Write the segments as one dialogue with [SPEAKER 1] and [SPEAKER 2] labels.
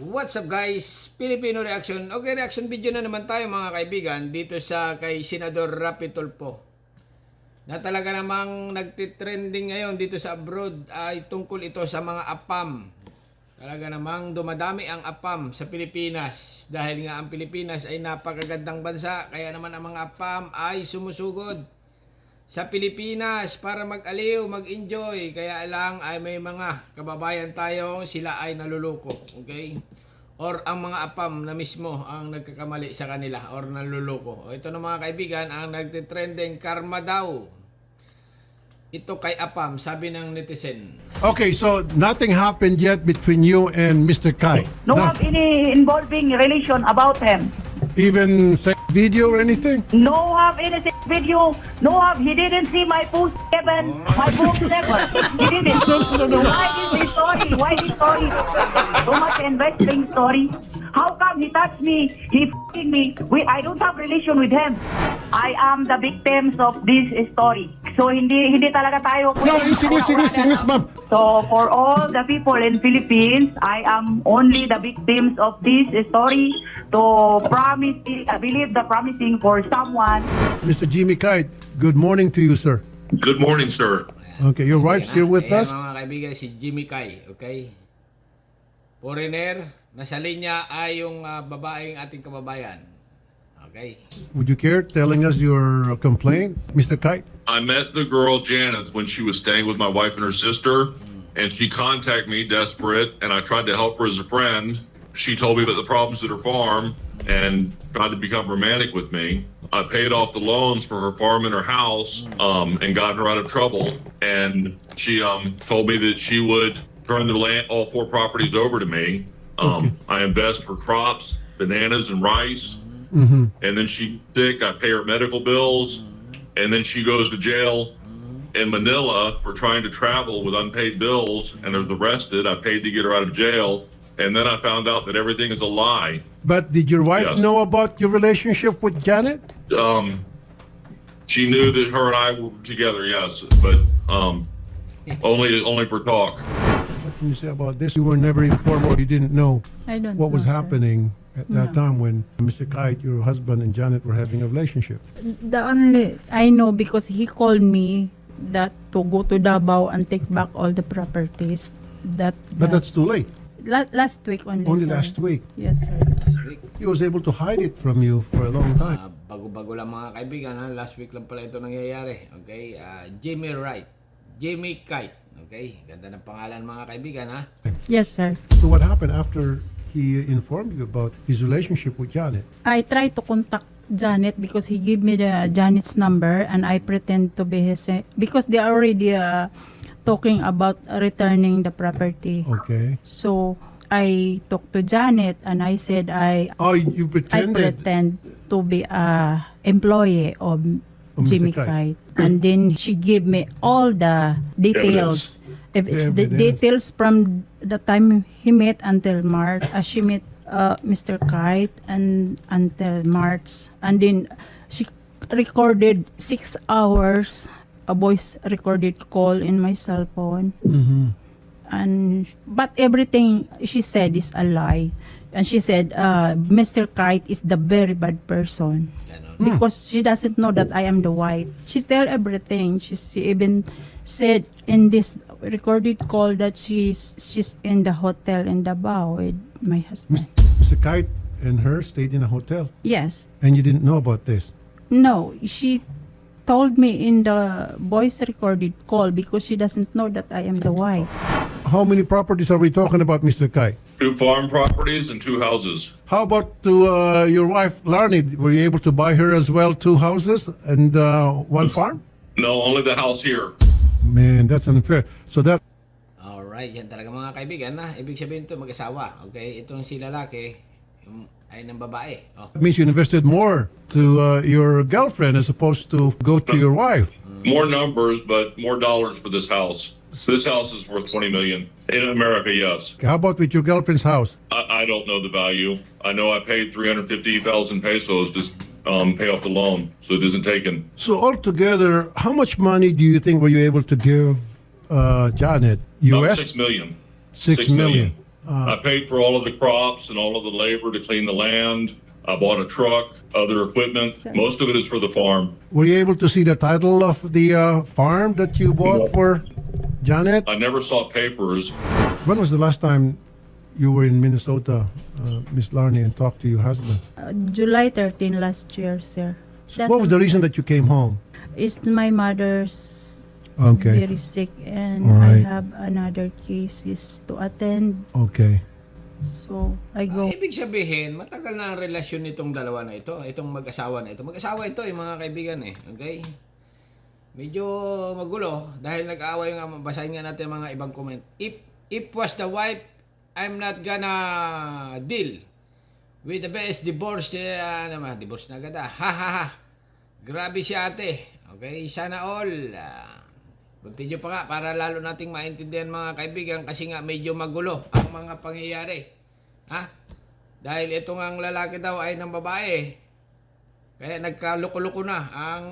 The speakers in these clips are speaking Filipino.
[SPEAKER 1] What's up guys? Filipino reaction. Okay, reaction video na naman tayo mga kaibigan dito sa kay Senador Rapi Tulfo. Na talaga namang nagtitrending ngayon dito sa abroad ay tungkol ito sa mga APAM. Talaga namang dumadami ang APAM sa Pilipinas dahil nga ang Pilipinas ay napakagandang bansa, kaya naman ang mga APAM ay sumusugod sa Pilipinas para mag-aliw, mag-enjoy. Kaya lang ay may mga kababayan tayong sila ay naluloko, okay? Or ang mga APAM na mismo ang nagkakamali sa kanila or naluloko. O ito na mga kaibigan, ang nagtitrending karma daw. Ito kay APAM, sabi ng netizen.
[SPEAKER 2] Okay, so nothing happened yet between you and Mr. Kai?
[SPEAKER 3] No have any involving relation about him.
[SPEAKER 2] Even sex video or anything?
[SPEAKER 3] No have any video. No have. He didn't see my post seven. My post seven. He didn't.
[SPEAKER 2] No.
[SPEAKER 3] Why is this story? Why this story? So much investing story. How come he touched me? He f***ing me. I don't have relation with him. I am the victims of this story. So hindi talaga tayo.
[SPEAKER 2] No, English, ma'am.
[SPEAKER 3] So for all the people in Philippines, I am only the victims of this story to promise, I believe the promising for someone.
[SPEAKER 2] Mr. Jimmy Kite, good morning to you, sir.
[SPEAKER 4] Good morning, sir.
[SPEAKER 2] Okay, your wife's here with
[SPEAKER 1] Ayan,
[SPEAKER 2] us.
[SPEAKER 1] mga kaibigan, si Jimmy Kai, okay? Foreigner, nasa linya ay yung babaeng ating kababayan. Okay?
[SPEAKER 2] Would you care telling us your complaint, Mr. Kite?
[SPEAKER 4] I met the girl Janet when she was staying with my wife and her sister, and she contacted me desperate, and I tried to help her as a friend. She told me about the problems at her farm and tried to become romantic with me. I paid off the loans for her farm and her house, and got her out of trouble. And she told me that she would turn the land, all 4 properties over to me. I invest for crops, bananas and rice. And then she's sick, I pay her medical bills, and then she goes to jail in Manila for trying to travel with unpaid bills and is arrested. I paid to get her out of jail, and then I found out that everything is a lie.
[SPEAKER 2] But did your wife
[SPEAKER 4] Yes.
[SPEAKER 2] know about your relationship with Janet?
[SPEAKER 4] She knew that her and I were together, yes, but only for talk.
[SPEAKER 2] What can you say about this? You were never informed or you didn't know
[SPEAKER 5] I don't
[SPEAKER 2] what was
[SPEAKER 5] know, sir.
[SPEAKER 2] happening at that
[SPEAKER 5] No.
[SPEAKER 2] time when Mr. Kite, your husband, and Janet were having a relationship.
[SPEAKER 5] The only I know because he called me that to go to Davao and take back all the properties.
[SPEAKER 2] But that's too late.
[SPEAKER 5] Last week only.
[SPEAKER 2] Only
[SPEAKER 5] sir.
[SPEAKER 2] last week.
[SPEAKER 5] Yes, sir.
[SPEAKER 1] Last week.
[SPEAKER 2] He was able to hide it from you for a long time.
[SPEAKER 1] Bago-bago lang mga kaibigan, ha? Last week lang pala ito nangyayari. Okay? Jimmy Wright. Jimmy Kite. Okay? Ganda ng pangalan mga kaibigan, ha?
[SPEAKER 5] Yes, sir.
[SPEAKER 2] So what happened after he informed you about his relationship with Janet?
[SPEAKER 5] I tried to contact Janet because he gave me the Janet's number and I pretend to be his because they are already talking about returning the property.
[SPEAKER 2] Okay.
[SPEAKER 5] So I talked to Janet and I said
[SPEAKER 2] Oh, you
[SPEAKER 5] I
[SPEAKER 2] pretended.
[SPEAKER 5] pretend to be a employee of
[SPEAKER 2] Mr.
[SPEAKER 5] Jimmy
[SPEAKER 2] Kite.
[SPEAKER 5] Kite. And then she gave me all the details. The
[SPEAKER 2] Evidence.
[SPEAKER 5] details from the time he met until March. She met Mr. Kite and until March. And then she recorded 6 hours a voice recorded call in my cell phone. But everything she said is a lie. And she said, Mr. Kite is the very bad person.
[SPEAKER 1] Ganon.
[SPEAKER 5] Because she doesn't know that I am the wife. She tell everything. She even said in this recorded call that she's in the hotel in Davao with my husband.
[SPEAKER 2] Mr. Kite and her stayed in a hotel,
[SPEAKER 5] Yes.
[SPEAKER 2] and you didn't know about this.
[SPEAKER 5] No, she told me in the voice recorded call because she doesn't know that I am the wife.
[SPEAKER 2] How many properties are we talking about, Mr. Kite?
[SPEAKER 4] 2 farm properties and 2 houses.
[SPEAKER 2] How about to your wife, Larnie? Were you able to buy her as well 2 houses and 1 farm?
[SPEAKER 4] No, only the house here.
[SPEAKER 2] Man, that's unfair. So that
[SPEAKER 1] Alright, yan talaga mga kaibigan, ha? Ibig sabihin ito mag-asawa. Okay? Itong si lalaki ay ng babae. Oh.
[SPEAKER 2] means you invested more to your girlfriend as opposed to go to your wife.
[SPEAKER 4] More numbers, but more dollars for this house. This house is worth $20 million. In America, yes.
[SPEAKER 2] How about with your girlfriend's house?
[SPEAKER 4] I don't know the value. I know I paid 350,000 pesos to pay off the loan, so it isn't taken.
[SPEAKER 2] So altogether, how much money do you think were you able to give Janet?
[SPEAKER 4] About
[SPEAKER 2] US?
[SPEAKER 4] 6 million.
[SPEAKER 2] 6 million.
[SPEAKER 4] I paid for all of the crops and all of the labor to clean the land. I bought a truck, other equipment. Most of it is for the farm.
[SPEAKER 2] Were you able to see the title of the farm that you bought for Janet?
[SPEAKER 4] I never saw papers.
[SPEAKER 2] When was the last time you were in Minnesota, Miss Larney, and talked to your husband?
[SPEAKER 5] July 13 last year, sir.
[SPEAKER 2] What was the reason that you came home?
[SPEAKER 5] It's my mother's
[SPEAKER 2] Okay.
[SPEAKER 5] very sick, and
[SPEAKER 2] Alright.
[SPEAKER 5] I have another cases to attend.
[SPEAKER 2] Okay.
[SPEAKER 5] So I go.
[SPEAKER 1] Ibig sabihin, matagal na ang relasyon nitong dalawa na ito, itong mag-asawa na ito. Mag-asawa ito, yung mga kaibigan eh. Okay? Medyo magulo dahil nag-aaway nga, basahin nga natin mga ibang comment. If was the wife, I'm not gonna deal with the best divorce. Divorce na agad ah. Ha ha ha. Grabe si ate. Okay, sana all. Continue pa nga para lalo nating maintindihan mga kaibigan kasi nga medyo magulo ang mga pangyayari. Ha? Dahil ito nga ang lalaki daw ay ng babae. Kaya nagkaluko-luko na ang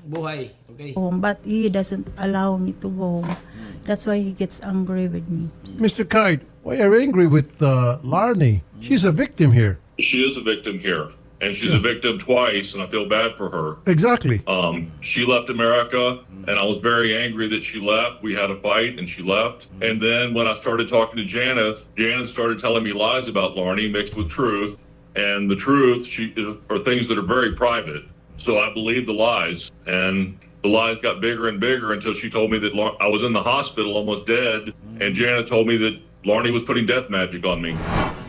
[SPEAKER 1] buhay. Okay?
[SPEAKER 5] Home, but he doesn't allow me to go home. That's why he gets angry with me.
[SPEAKER 2] Mr. Kite, why are you angry with Larney? She's a victim here.
[SPEAKER 4] She is a victim here, and she's a victim twice, and I feel bad for her.
[SPEAKER 2] Exactly.
[SPEAKER 4] She left America, and I was very angry that she left. We had a fight, and she left. And then when I started talking to Janet started telling me lies about Larney mixed with truth. And the truth are things that are very private. So I believed the lies, and the lies got bigger and bigger until she told me that I was in the hospital almost dead, and Janet told me that Larney was putting death magic on me.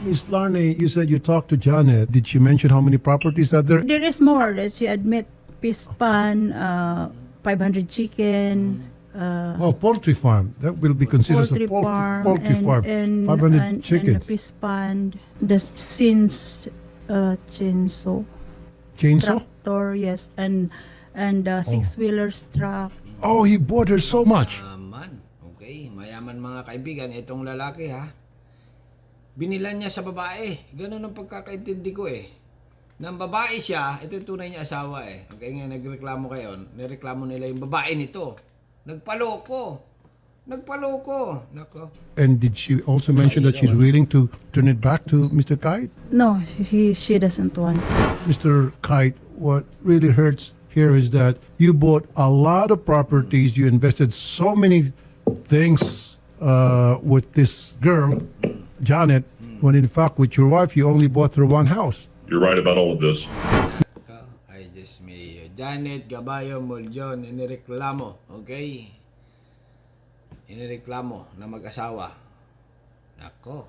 [SPEAKER 2] Miss Larney, you said you talked to Janet. Did she mention how many properties are there?
[SPEAKER 5] There is more that she admit. Pispan, 500 chicken,
[SPEAKER 2] Oh, poultry farm. That will be considered
[SPEAKER 5] poultry
[SPEAKER 2] a
[SPEAKER 5] farm,
[SPEAKER 2] poultry farm.
[SPEAKER 5] and
[SPEAKER 2] 500
[SPEAKER 5] and
[SPEAKER 2] chickens.
[SPEAKER 5] a pispan, the since chainsaw,
[SPEAKER 2] Chainsaw?
[SPEAKER 5] tractor, yes, and six-wheelers truck.
[SPEAKER 2] Oh, he bought her so much.
[SPEAKER 1] Mayaman. Okay, mayaman mga kaibigan. Itong lalaki ha. Binilan niya sa babae. Ganun ang pagkakaintindi ko eh. Nang babae siya, ito yung tunay niya asawa eh. Okay, ngayon nagreklamo kayo. Nireklamo nila yung babae nito. Nagpaloko. Nako.
[SPEAKER 2] And did she also mention that she's willing to turn it back to Mr. Kite?
[SPEAKER 5] No, she doesn't want.
[SPEAKER 2] Mr. Kite, what really hurts here is that you bought a lot of properties. You invested so many things with this girl, Janet, when in fact with your wife, you only bought her one house.
[SPEAKER 4] You're right about all of this.
[SPEAKER 1] I just may Janet Gabayo Moljon inireklamo, okay? Inireklamo na mag-asawa. Nako.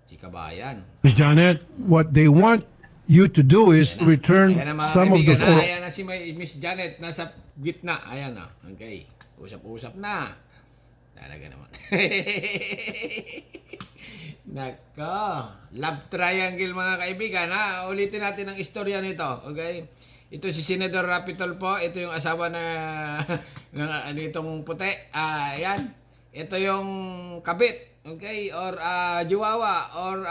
[SPEAKER 1] Si kabayan.
[SPEAKER 2] Miss Janet, what they want you to do is return
[SPEAKER 1] Ayan na mga
[SPEAKER 2] some of
[SPEAKER 1] kaibigan,
[SPEAKER 2] those.
[SPEAKER 1] ayan na si Miss Janet nasa gitna. Ayan na. Okay. Usap-usap na. Talaga naman. Nako. Love triangle mga kaibigan ha. Ulitin natin ang istorya nito. Okay. Ito si Senador Rapi Tulfo. Ito yung asawa na nitong puti. Ayan. Ito yung kabit. Okay. Or juwawa. Or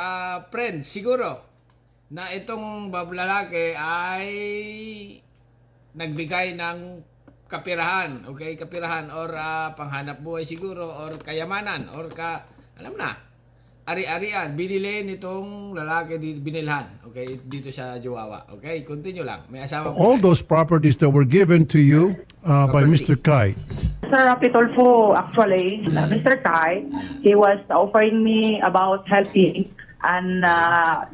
[SPEAKER 1] friend. Siguro. Na itong lalaki ay nagbigay ng kapirahan. Okay. Kapirahan. Or panghanap buhay siguro. Or kayamanan. Or alam na. Ari-arian, binili nitong lalaki binilhan. Okay, dito sa Juwawa. Okay, continue lang. May asawa
[SPEAKER 2] All those properties that were given to you by Mr. Kite.
[SPEAKER 3] Sir Rapi Tulfo, actually, Mr. Kai, he was offering me about helping, and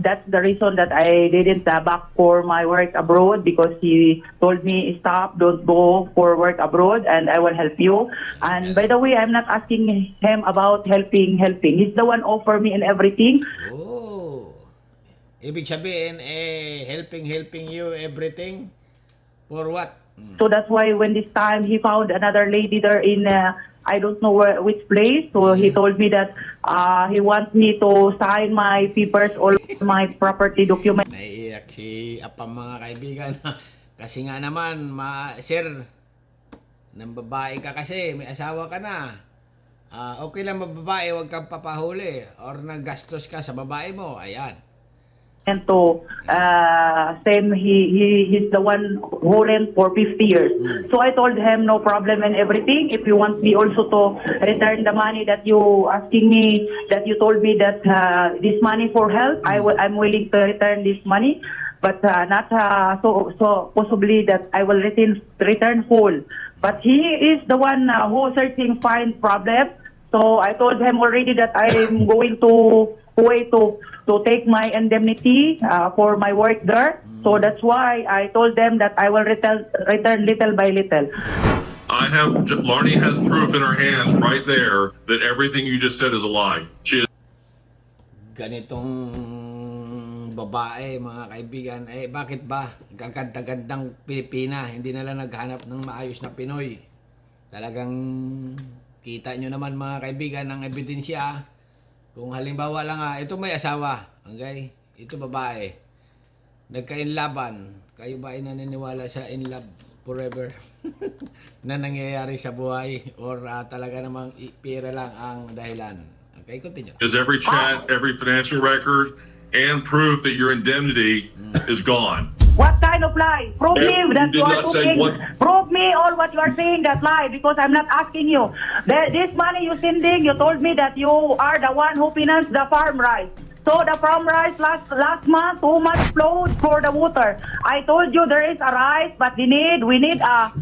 [SPEAKER 3] that's the reason that I didn't back for my work abroad, because he told me, stop, don't go for work abroad, and I will help you. And by the way, I'm not asking him about helping. He's the one offer me and everything.
[SPEAKER 1] Oh. Ibig sabihin, helping you everything? For what?
[SPEAKER 3] So that's why when this time he found another lady there in I don't know which place. So he told me that he wants me to sign my papers, all my property documents.
[SPEAKER 1] Naiiyak si Apang mga kaibigan. Kasi nga naman, sir, nang babae ka kasi, may asawa ka na. Okay lang mababae, huwag kang papahuli. Or naggastos ka sa babae mo. Ayan.
[SPEAKER 3] and to same he's the one who rent for 50 years. So I told him no problem and everything. If you want me also to return the money that you asking me, that you told me that this money for help, I'm willing to return this money, but not so possibly that I will return full. But he is the one who searching find problem. So I told him already that I'm going to wait to take my indemnity for my work there. So that's why I told them that I will return little by little.
[SPEAKER 4] Larnie has proof in her hands right there that everything you just said is a lie. She is
[SPEAKER 1] Ganitong babae, mga kaibigan, bakit ba gaganda-gandang Pilipina, hindi na lang naghanap ng maayos na Pinoy? Talagang kita nyo naman mga kaibigan ng ebidensya. Kung halimbawa lang ito may asawa, okay? Ito babae. Nagka-inlaban. Kayo ba ay naniniwala sa in love forever na nangyayari sa buhay or talaga namang pera lang ang dahilan? Okay, continue.
[SPEAKER 4] Is every chat, every financial record, and proof that your indemnity is gone.
[SPEAKER 3] What kind of lie? Prove me
[SPEAKER 4] You
[SPEAKER 3] that
[SPEAKER 4] did
[SPEAKER 3] you are
[SPEAKER 4] not say
[SPEAKER 3] talking.
[SPEAKER 4] what-
[SPEAKER 3] Prove me all what you are saying that lie, because I'm not asking you. This money you sending, you told me that you are the one who financed the farm rice. So the farm rice last month, too much flowed for the water. I told you there is a rice, but we need a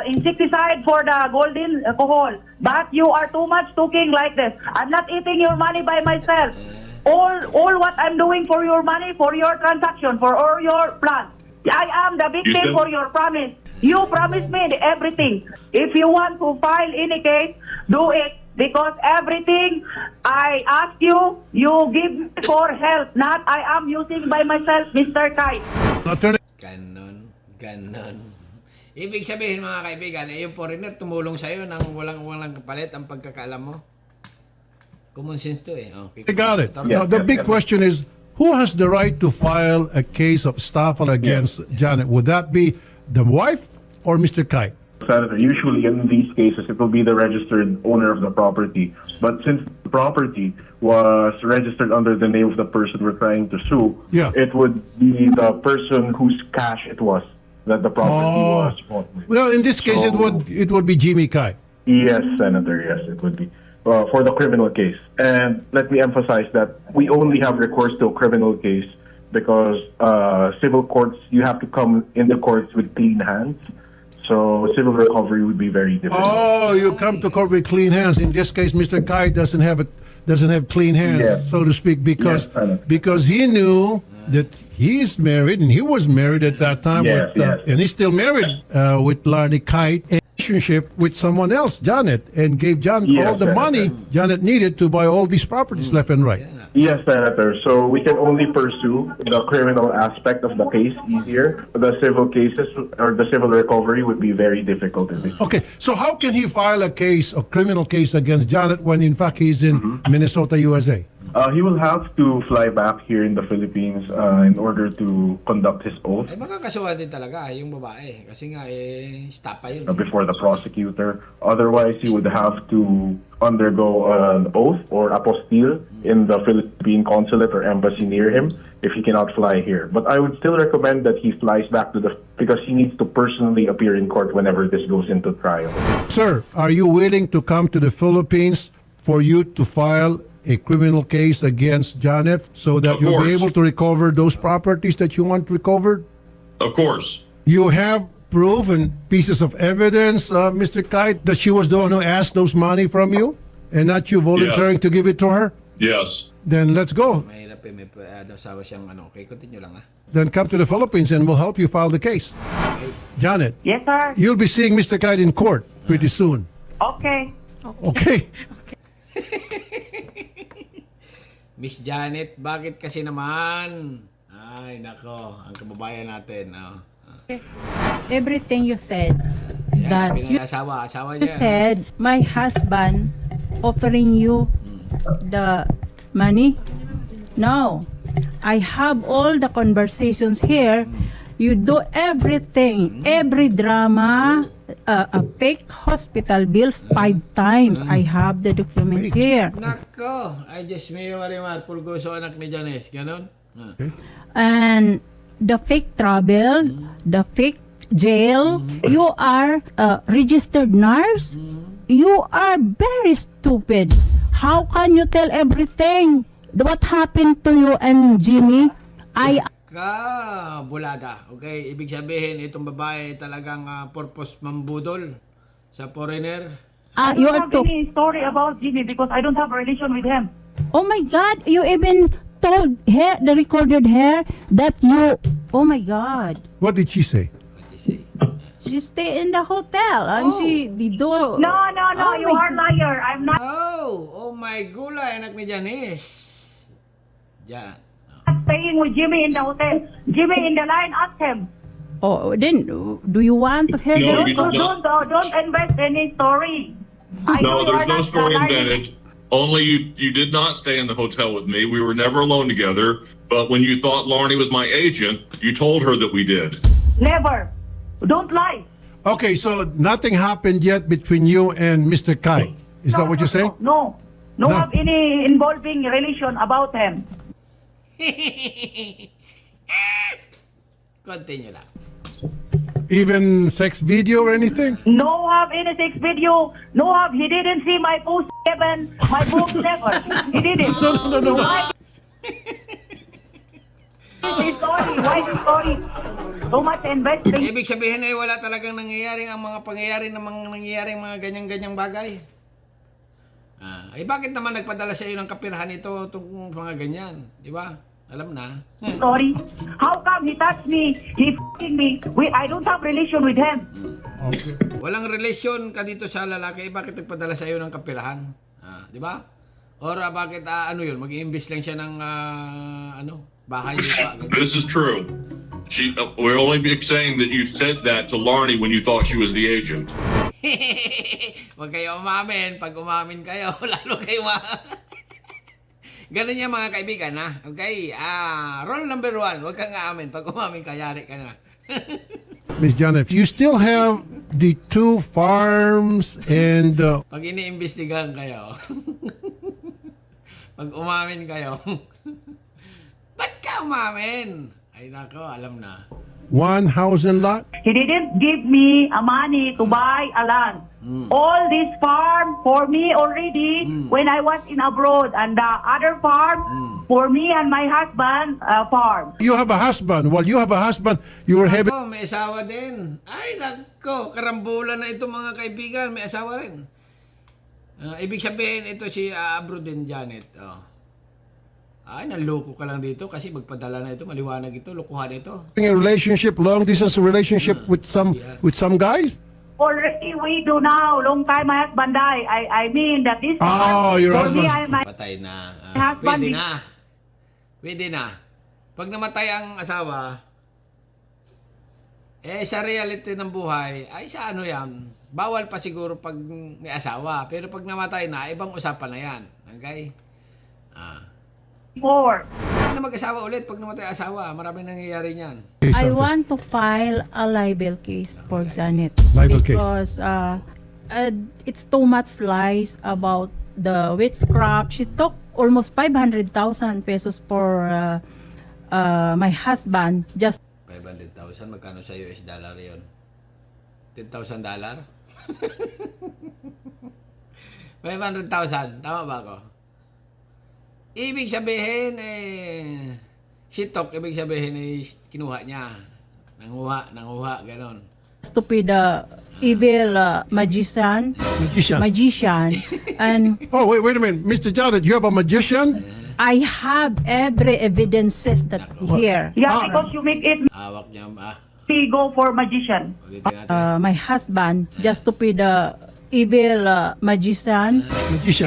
[SPEAKER 3] insecticide for the golden alcohol. But you are too much talking like this. I'm not eating your money by myself. All what I'm doing for your money, for your transaction, for all your plans. I am the victim
[SPEAKER 4] said-
[SPEAKER 3] for your promise. You promised me everything. If you want to file any case, do it. Because everything I ask you, you give me for help. Not I am using by myself, Mr. Kite.
[SPEAKER 2] Attorney
[SPEAKER 1] Ganon. Ibig sabihin mga kaibigan, yung foreigner tumulong sa'yo nang walang kapalit ang pagkakaalam mo. Common sense to Okay.
[SPEAKER 2] I got it.
[SPEAKER 1] Sorry.
[SPEAKER 2] Now, the big question is, who has the right to file a case of estoppel against Janet? Would that be the wife or Mr. Kite?
[SPEAKER 6] Senator, usually in these cases, it will be the registered owner of the property. But since the property was registered under the name of the person we're trying to sue,
[SPEAKER 2] Yeah.
[SPEAKER 6] it would be the person whose cash it was that the property was bought with.
[SPEAKER 2] Well, in this case, it would be Jimmy Kite.
[SPEAKER 6] Yes, Senator, yes, it would be. For the criminal case. And let me emphasize that we only have recourse to a criminal case because civil courts, you have to come in the courts with clean hands. So civil recovery would be very difficult.
[SPEAKER 2] Oh, you come to court with clean hands. In this case, Mr. Kite doesn't have clean hands,
[SPEAKER 6] Yes.
[SPEAKER 2] so to speak,
[SPEAKER 6] Yes, I know.
[SPEAKER 2] because he knew that he's married and he was married at that time,
[SPEAKER 6] Yes, yes.
[SPEAKER 2] and he's still married with Larnie Kite. And relationship with someone else, Janet, and gave Janet
[SPEAKER 6] Yes,
[SPEAKER 2] all the
[SPEAKER 6] Senator.
[SPEAKER 2] money Janet needed to buy all these properties left and right.
[SPEAKER 6] Yes, Senator. So we can only pursue the criminal aspect of the case easier. The civil cases or the civil recovery would be very difficult in this.
[SPEAKER 2] Okay, so how can he file a criminal case against Janet when in fact he's in Minnesota, USA?
[SPEAKER 6] He will have to fly back here in the Philippines in order to conduct his oath
[SPEAKER 1] Makakasuhan din talaga yung babae. Kasi nga, stop pa yun.
[SPEAKER 6] before the prosecutor. Otherwise, he would have to undergo an oath or apostille in the Philippine consulate or embassy near him if he cannot fly here. But I would still recommend that he flies back because he needs to personally appear in court whenever this goes into trial.
[SPEAKER 2] Sir, are you willing to come to the Philippines for you to file a criminal case against Janet so that
[SPEAKER 4] Of
[SPEAKER 2] you'll be
[SPEAKER 4] course.
[SPEAKER 2] able to recover those properties that you want recovered?
[SPEAKER 4] Of course.
[SPEAKER 2] You have proof and pieces of evidence, Mr. Kite, that she was the one who asked those money from you and not you volunteering
[SPEAKER 4] Yes.
[SPEAKER 2] to give it to her?
[SPEAKER 4] Yes.
[SPEAKER 2] Then let's go.
[SPEAKER 1] Mahirap may asawa siyang Okay, continue lang
[SPEAKER 2] Then come to the Philippines and we'll help you file the case. Janet,
[SPEAKER 3] Yes, sir.
[SPEAKER 2] you'll be seeing Mr. Kite in court pretty soon.
[SPEAKER 3] Okay.
[SPEAKER 2] Okay.
[SPEAKER 1] Miss Janet, bakit kasi naman? Ay, nako, ang kababayan natin.
[SPEAKER 5] Everything you said, that
[SPEAKER 1] Asawa
[SPEAKER 5] you
[SPEAKER 1] niya.
[SPEAKER 5] said, my husband offering you the money. No. I have all the conversations here You do everything, every drama, a fake hospital bills 5 times. I have the documents here.
[SPEAKER 1] Nako, ay Diyos mio Marimar, pulgoso anak ni Janice, ganon.
[SPEAKER 5] And the fake travel, the fake jail, you are a registered nurse. You are very stupid. How can you tell everything? What happened to you and Jimmy?
[SPEAKER 1] Bulada. Okay, ibig sabihin itong babae talagang purpose mambudol sa foreigner.
[SPEAKER 5] You
[SPEAKER 3] I
[SPEAKER 5] are
[SPEAKER 3] don't have
[SPEAKER 5] too.
[SPEAKER 3] any story about Jimmy because I don't have a relation with him.
[SPEAKER 5] Oh my God! You even told her, the recorded her, that you. Oh my God!
[SPEAKER 2] What did she say?
[SPEAKER 1] What you say?
[SPEAKER 5] She stay in the hotel and she did do.
[SPEAKER 3] No,
[SPEAKER 5] Oh
[SPEAKER 3] you
[SPEAKER 5] my
[SPEAKER 3] are liar. I'm not
[SPEAKER 1] Oh my gulay anak ni Janice. Diyan.
[SPEAKER 3] staying with Jimmy in the hotel. Jimmy in the line, ask him.
[SPEAKER 5] Oh, then do you want to hear
[SPEAKER 4] No,
[SPEAKER 5] the
[SPEAKER 4] you don't.
[SPEAKER 3] Don't invest any story. I know
[SPEAKER 4] No,
[SPEAKER 3] you
[SPEAKER 4] there's
[SPEAKER 3] are
[SPEAKER 4] no
[SPEAKER 3] not
[SPEAKER 4] story
[SPEAKER 3] lying.
[SPEAKER 4] embedded. Only you did not stay in the hotel with me. We were never alone together. But when you thought Larnie was my agent, you told her that we did.
[SPEAKER 3] Never. Don't lie.
[SPEAKER 2] Okay, so nothing happened yet between you and Mr. Kai. Is that what you're saying?
[SPEAKER 3] No. No
[SPEAKER 2] No.
[SPEAKER 3] have any involving relation about him.
[SPEAKER 1] Continue lang.
[SPEAKER 2] Even sex video or anything?
[SPEAKER 3] No have any sex video. No have. He didn't see my post Kevin. My boobs never. He didn't.
[SPEAKER 2] No.
[SPEAKER 3] Why? This story. Why this story? So much investing.
[SPEAKER 1] Ibig sabihin ay wala talagang nangyayaring ang mga pangyayari ng mga nangyayaring mga ganyan-ganyang bagay. Bakit naman nagpadala sa iyo ng kapirahan ito itong mga ganyan? Di ba? Alam na.
[SPEAKER 3] Sorry. How come he touched me? He f***ing me. I don't have relation with him.
[SPEAKER 1] Walang relasyon ka dito sa lalaki, bakit nagpadala sa iyo ng kapirahan? Di ba? Or bakit ano yun, mag-i-invest lang siya ng bahay di ba? Ganyan.
[SPEAKER 4] This is true. We're only saying that you said that to Larnie when you thought she was the agent.
[SPEAKER 1] Huwag kayo umamin. Pag umamin kayo, lalo kayo Ganun yan mga kaibigan, ha? Okay? Rule number 1, huwag kang aamin. Pag umamin ka, yari ka na.
[SPEAKER 2] Miss Janet, you still have the 2 farms and
[SPEAKER 1] Pag iniimbestigahan kayo, pag umamin kayo, ba't ka umamin? Ay nako, alam na.
[SPEAKER 2] 1 house and lot?
[SPEAKER 3] He didn't give me a money to buy a land. All this farm for me already when I was in abroad, and the other farm for me and my husband farm.
[SPEAKER 2] You have a husband. While you have a husband, you were having...
[SPEAKER 1] Ako, may asawa din. Ay nako, karambulan na ito mga kaibigan, may asawa rin. Ibig sabihin, ito si abroad din, Janet. Ay, naloko ka lang dito kasi magpadala na ito, maliwanag ito, lokohan ito.
[SPEAKER 2] a relationship, long distance relationship with some guys?
[SPEAKER 3] Already we do now. Long time my husband died. I mean that this
[SPEAKER 2] Oh,
[SPEAKER 3] farm
[SPEAKER 2] your
[SPEAKER 3] for me
[SPEAKER 2] husband.
[SPEAKER 3] and my
[SPEAKER 1] Patay na.
[SPEAKER 3] Husband
[SPEAKER 1] Pwede
[SPEAKER 3] is-
[SPEAKER 1] na. Pwede na. Pag namatay ang asawa, sa reality ng buhay, ay sa ano yan, bawal pa siguro pag may asawa. Pero pag namatay na, ibang usapan na yan. Okay?
[SPEAKER 3] four.
[SPEAKER 1] Hindi na mag-asawa ulit pag namatay ang asawa. Maraming nangyayari niyan.
[SPEAKER 5] I want to file a libel case for Janet.
[SPEAKER 2] Libel case.
[SPEAKER 5] Because it's too much lies about the witchcraft. She took almost 500,000 pesos for my husband. Just
[SPEAKER 1] 500,000, magkano sa US dollar yun? $10,000? 500,000, tama ba ako? Ibig sabihin, she took, ibig sabihin, kinuha niya. Nanguha, ganon.
[SPEAKER 5] stupid evil magician. And
[SPEAKER 2] Oh, wait a minute. Mr. Janet, you have a magician?
[SPEAKER 5] I have every evidences that here.
[SPEAKER 3] Yeah, because you make it
[SPEAKER 1] Hawak niya,
[SPEAKER 3] me go for magician.
[SPEAKER 1] ulitin natin.
[SPEAKER 5] My husband, just stupid evil magician.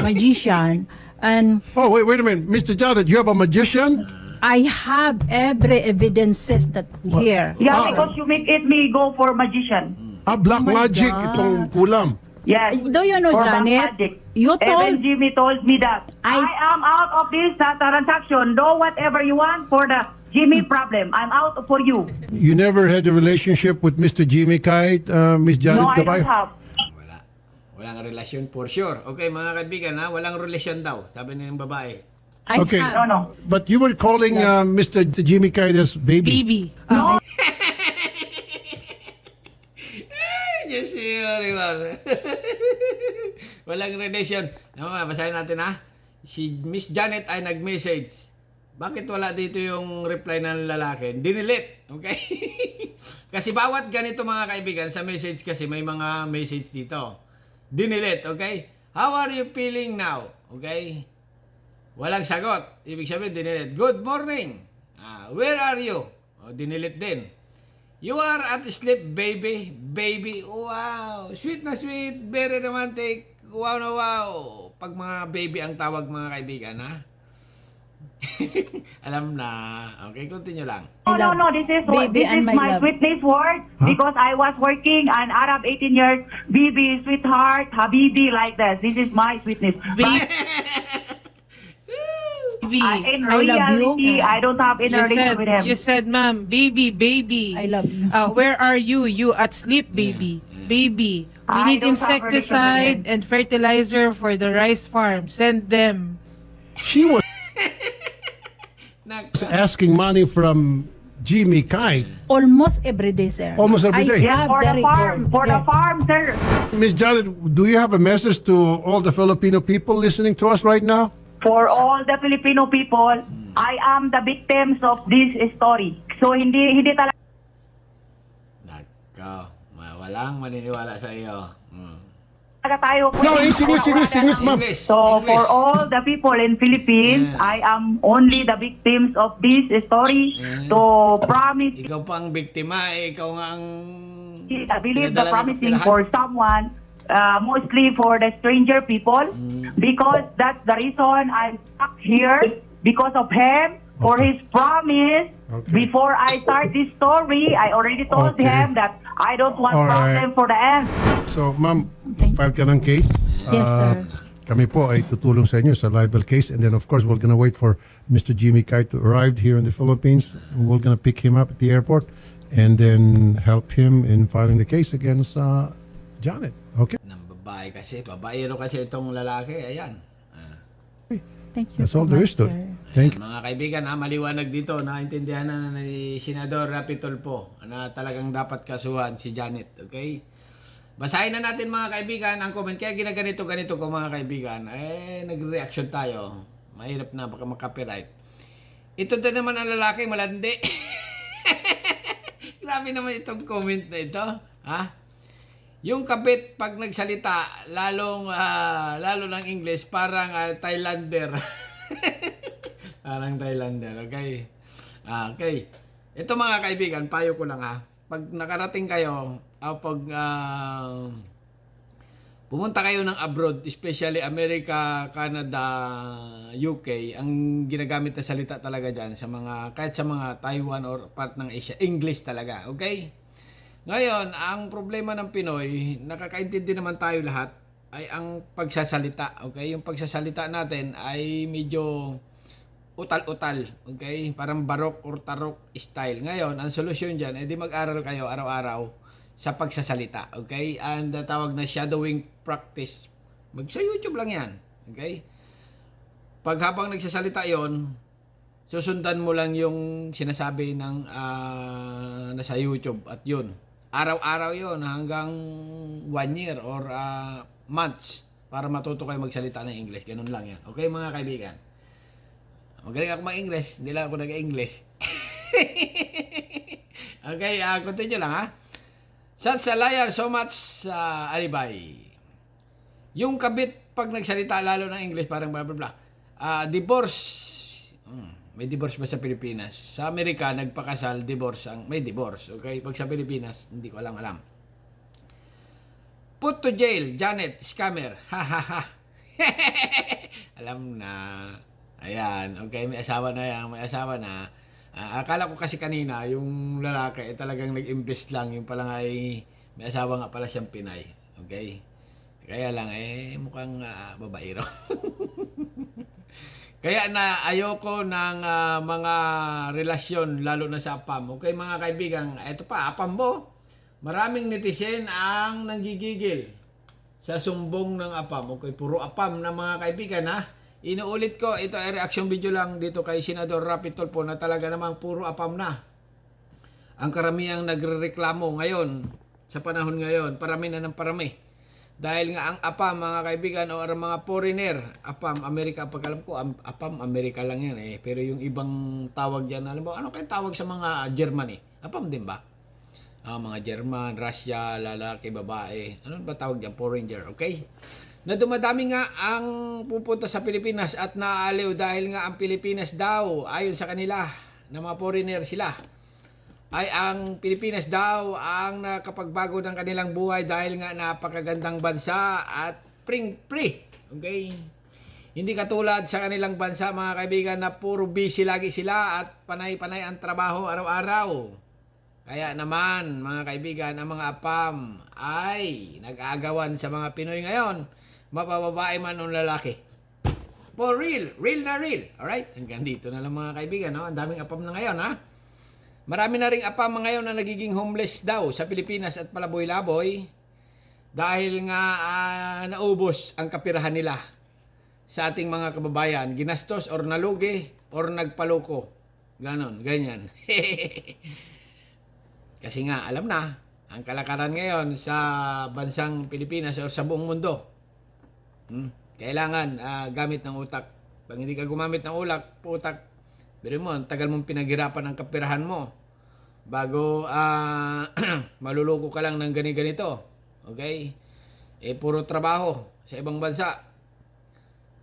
[SPEAKER 2] Magician.
[SPEAKER 5] And
[SPEAKER 2] Oh, wait a minute. Mr. Janet, you have a magician?
[SPEAKER 5] I have every evidences that here.
[SPEAKER 3] Yeah, because you make it me go for magician.
[SPEAKER 2] Black
[SPEAKER 5] Oh my
[SPEAKER 2] magic,
[SPEAKER 5] God.
[SPEAKER 2] itong kulam.
[SPEAKER 3] Yes.
[SPEAKER 5] Do you know,
[SPEAKER 3] For
[SPEAKER 5] Janet?
[SPEAKER 3] magic.
[SPEAKER 5] You
[SPEAKER 3] Even
[SPEAKER 5] told
[SPEAKER 3] Jimmy told me that I am out of this transaction. Do whatever you want for the Jimmy problem. I'm out for you.
[SPEAKER 2] You never had a relationship with Mr. Jimmy Kite, Miss Janet
[SPEAKER 3] No, I don't
[SPEAKER 2] Gabay?
[SPEAKER 3] have.
[SPEAKER 1] Wala. Walang relasyon for sure. Okay, mga kaibigan, ha? Walang relasyon daw, sabi ng babae.
[SPEAKER 5] I
[SPEAKER 2] Okay.
[SPEAKER 5] have.
[SPEAKER 3] No, no.
[SPEAKER 2] But you were calling Mr. Jimmy Kite as baby.
[SPEAKER 7] Baby.
[SPEAKER 3] No,
[SPEAKER 1] Yes, Rimar. Walang relasyon. Basahin natin, ha? Si Miss Janet ay nag-message. Bakit wala dito yung reply ng lalaki? Dinilit. Okay? Kasi bawat ganito mga kaibigan, sa message kasi may mga message dito. Dinilit. Okay? How are you feeling now? Okay? Walang sagot. Ibig sabihin, dinilit. Good morning. Where are you? Dinilit din. You are at sleep, baby. Baby. Wow. Sweet na sweet. Very romantic. Wow na wow. Pag mga baby ang tawag mga kaibigan, ha? Alam na. Okay, continue lang.
[SPEAKER 3] no, no. This is
[SPEAKER 5] Baby
[SPEAKER 3] this
[SPEAKER 5] and
[SPEAKER 3] is
[SPEAKER 5] my
[SPEAKER 3] my
[SPEAKER 5] love.
[SPEAKER 3] sweetness word because I was working an Arab 18 years. Bibi, sweetheart, Habibi, like that. This is my sweetness. But
[SPEAKER 7] Baby.
[SPEAKER 3] in
[SPEAKER 5] I love
[SPEAKER 3] reality,
[SPEAKER 5] you.
[SPEAKER 3] I don't have any relation with him.
[SPEAKER 7] You said, ma'am, baby, baby.
[SPEAKER 5] I love you.
[SPEAKER 7] Where are you? You at sleep, baby. Baby. We
[SPEAKER 3] I
[SPEAKER 7] need
[SPEAKER 3] don't have
[SPEAKER 7] insecticide
[SPEAKER 3] relation
[SPEAKER 7] and fertilizer for the rice farm. Send them.
[SPEAKER 2] She was
[SPEAKER 1] Nak-
[SPEAKER 2] asking money from Jimmy Kite.
[SPEAKER 5] Almost every day, sir.
[SPEAKER 2] Almost every day.
[SPEAKER 5] I
[SPEAKER 3] Yes,
[SPEAKER 5] have
[SPEAKER 3] for
[SPEAKER 5] the
[SPEAKER 3] the farm,
[SPEAKER 5] record.
[SPEAKER 3] for the
[SPEAKER 5] Yeah.
[SPEAKER 3] farm, sir.
[SPEAKER 2] Miss Janet, do you have a message to all the Filipino people listening to us right now?
[SPEAKER 3] For all the Filipino people, I am the victims of this story. So hindi talaga
[SPEAKER 1] Nako. Walang maniniwala sa iyo.
[SPEAKER 3] tayo.
[SPEAKER 2] No, English, ma'am.
[SPEAKER 1] English.
[SPEAKER 3] So
[SPEAKER 1] English.
[SPEAKER 3] for all the people in Philippines,
[SPEAKER 1] Yeah.
[SPEAKER 3] I am only the victims of this story.
[SPEAKER 1] Yeah.
[SPEAKER 3] So promise,
[SPEAKER 1] Ikaw pa ang biktima, ikaw nga ang...
[SPEAKER 3] I believe the
[SPEAKER 1] pinadala ng
[SPEAKER 3] promising
[SPEAKER 1] kapirahan.
[SPEAKER 3] for someone, mostly for the stranger people, because that's the reason I'm stuck here because of him. For his promise,
[SPEAKER 2] Okay.
[SPEAKER 3] before I start this story, I already told
[SPEAKER 2] Okay.
[SPEAKER 3] him that I don't want
[SPEAKER 2] All right.
[SPEAKER 3] problem for the end.
[SPEAKER 2] So, ma'am,
[SPEAKER 5] Thank you.
[SPEAKER 2] file ka ng case.
[SPEAKER 5] Yes, sir.
[SPEAKER 2] Kami po ay tutulong sa inyo sa libel case, and then of course we're gonna wait for Mr. Jimmy Kite to arrive here in the Philippines. We're gonna pick him up at the airport and then help him in filing the case against Janet. Okay?
[SPEAKER 1] Ng babae kasi. Babaero kasi itong lalaki. Ayan.
[SPEAKER 5] Thank you
[SPEAKER 2] That's
[SPEAKER 5] so
[SPEAKER 2] all there is
[SPEAKER 5] much,
[SPEAKER 2] to it.
[SPEAKER 5] sir.
[SPEAKER 2] Thank you.
[SPEAKER 1] Mga kaibigan, maliwanag dito, naintindihan na ni Senador Rapi Tulfo na talagang dapat kasuhan si Janet. Okay? Basahin na natin mga kaibigan ang comment. Kaya ginaganito ko mga kaibigan. Nag-reaction tayo. Mahirap na baka makapiright. Ito din naman ang lalaki, malandi. Grabe naman itong comment na ito. Ha? Yung kabit pag nagsalita, lalo ng English, parang Thailander. Parang Thailander, okay? Okay. Ito mga kaibigan, payo ko lang ha. Pag nakarating kayo, pag pumunta kayo ng abroad, especially America, Canada, UK, ang ginagamit na salita talaga dyan sa mga, kahit sa mga Taiwan or part ng Asia, English talaga, okay? Ngayon, ang problema ng Pinoy, nakakaintindi naman tayo lahat, ay ang pagsasalita, okay? Yung pagsasalita natin ay medyo utal-utal, okay? Parang barok or tarok style. Ngayon, ang solusyon dyan, di mag-aral kayo araw-araw sa pagsasalita, okay? And tawag na shadowing practice. Sa YouTube lang yan, okay? Pag habang nagsasalita yon, susundan mo lang yung sinasabi ng nasa YouTube at yun. Araw-araw yon hanggang 1 year or months para matuto kayo magsalita ng English. Ganun lang yan. Okay mga kaibigan? Magaling ako mag-English. Hindi lang ako nag-English. Okay, continue lang ha. Such a liar, so much alibay. Yung kabit pag nagsalita lalo ng English parang blah blah blah. Divorce. May divorce ba sa Pilipinas? Sa Amerika, nagpakasal, divorce may divorce. Okay? Pag sa Pilipinas, hindi ko alam. Put to jail, Janet, scammer. Ha ha ha. Alam na. Ayan, okay, may asawa na yan, may asawa na. Akala ko kasi kanina, yung lalaki, talagang nag-invest lang. Yung palang ay, may asawa nga pala siyang Pinay. Okay? Kaya lang, mukhang babaero. Kaya na ayoko ng mga relasyon lalo na sa apam. Okay mga kaibigan, eto pa, apam mo. Maraming netizen ang nanggigigil sa sumbong ng apam. Okay, puro apam na mga kaibigan ha. Inuulit ko, ito ay reaction video lang dito kay Senador Rapi Tulfo na talaga namang puro apam na. Ang karamihang nagrereklamo ngayon, sa panahon ngayon, parami na ng parami. Dahil nga ang APAM, mga kaibigan, o ang mga foreigner, APAM, Amerika, pagkalam ko, APAM, Amerika lang yan eh. Pero yung ibang tawag dyan, alam mo, ano kaya tawag sa mga German eh? APAM din ba? Mga German, Russia, lalaki, babae. Ano ba tawag dyan? Foreigner, okay? Na dumadami nga ang pupunta sa Pilipinas at naaaliw dahil nga ang Pilipinas daw, ayon sa kanila, na mga foreigner sila, ay ang Pilipinas daw ang nakapagbago ng kanilang buhay dahil nga napakagandang bansa at free. Okay? Hindi katulad sa kanilang bansa mga kaibigan na puro busy lagi sila at panay-panay ang trabaho araw-araw. Kaya naman mga kaibigan, ang mga apam ay nag-aagawan sa mga Pinoy ngayon, mapababae man o lalaki. For real na real. Alright? Hanggang dito na lang mga kaibigan. No? Ang daming apam na ngayon ha. Marami na ring apam ngayon na nagiging homeless daw sa Pilipinas at palaboy-laboy dahil nga naubos ang kapirahan nila sa ating mga kababayan. Ginastos or nalugi or nagpaloko. Ganon, ganyan. Kasi nga, alam na, ang kalakaran ngayon sa bansang Pilipinas o sa buong mundo. Kailangan gamit ng utak. Pag hindi ka gumamit ng utak, pero mo, tagal mong pinaghirapan ang kapirahan mo bago maluloko ka lang ng ganito. Okay? Puro trabaho sa ibang bansa.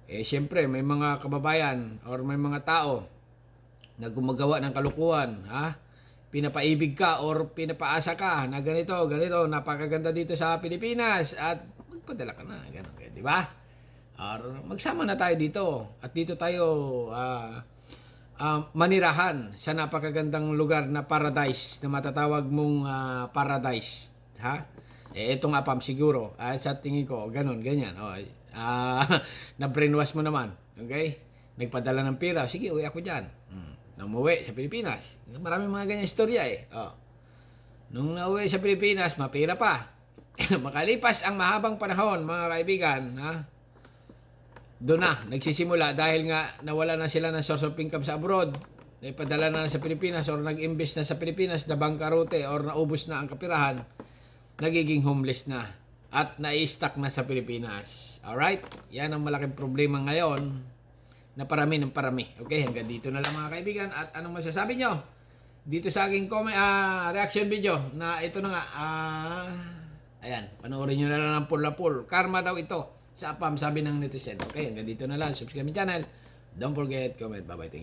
[SPEAKER 1] Siyempre, may mga kababayan or may mga tao na gumagawa ng kalukuhan. Pinapaibig ka or pinapaasa ka na ganito, napakaganda dito sa Pilipinas at magpadala ka na. Ganun, di ba? Or magsama na tayo dito at dito tayo manirahan sa napakagandang lugar na paradise na matatawag mong paradise. Itong apam siguro sa tingin ko ganyan. Na brainwash mo naman, okay? Nagpadala ng pera, sige uwi ako diyan. Umuwi sa Pilipinas. Maraming mga ganyan istorya eh. Nung nauwi sa Pilipinas, mapira pa. Makalipas ang mahabang panahon mga kaibigan, doon na, nagsisimula dahil nga nawala na sila ng source of income sa abroad, naipadala na sa Pilipinas or nag-invest na sa Pilipinas, na bangkarote or naubos na ang kapirahan, nagiging homeless na at na-stuck na sa Pilipinas. Alright? Yan ang malaking problema ngayon na parami ng parami. Okay, hanggang dito na lang mga kaibigan. At anong masasabi nyo dito sa aking reaction video na ito na nga, ayan, panoorin nyo na lang ng pula-pul. Karma daw ito sa apam, sabi ng netizen. Okay, hanggang dito na lang. Subscribe my channel. Don't forget, comment. Bye-bye. Thank you.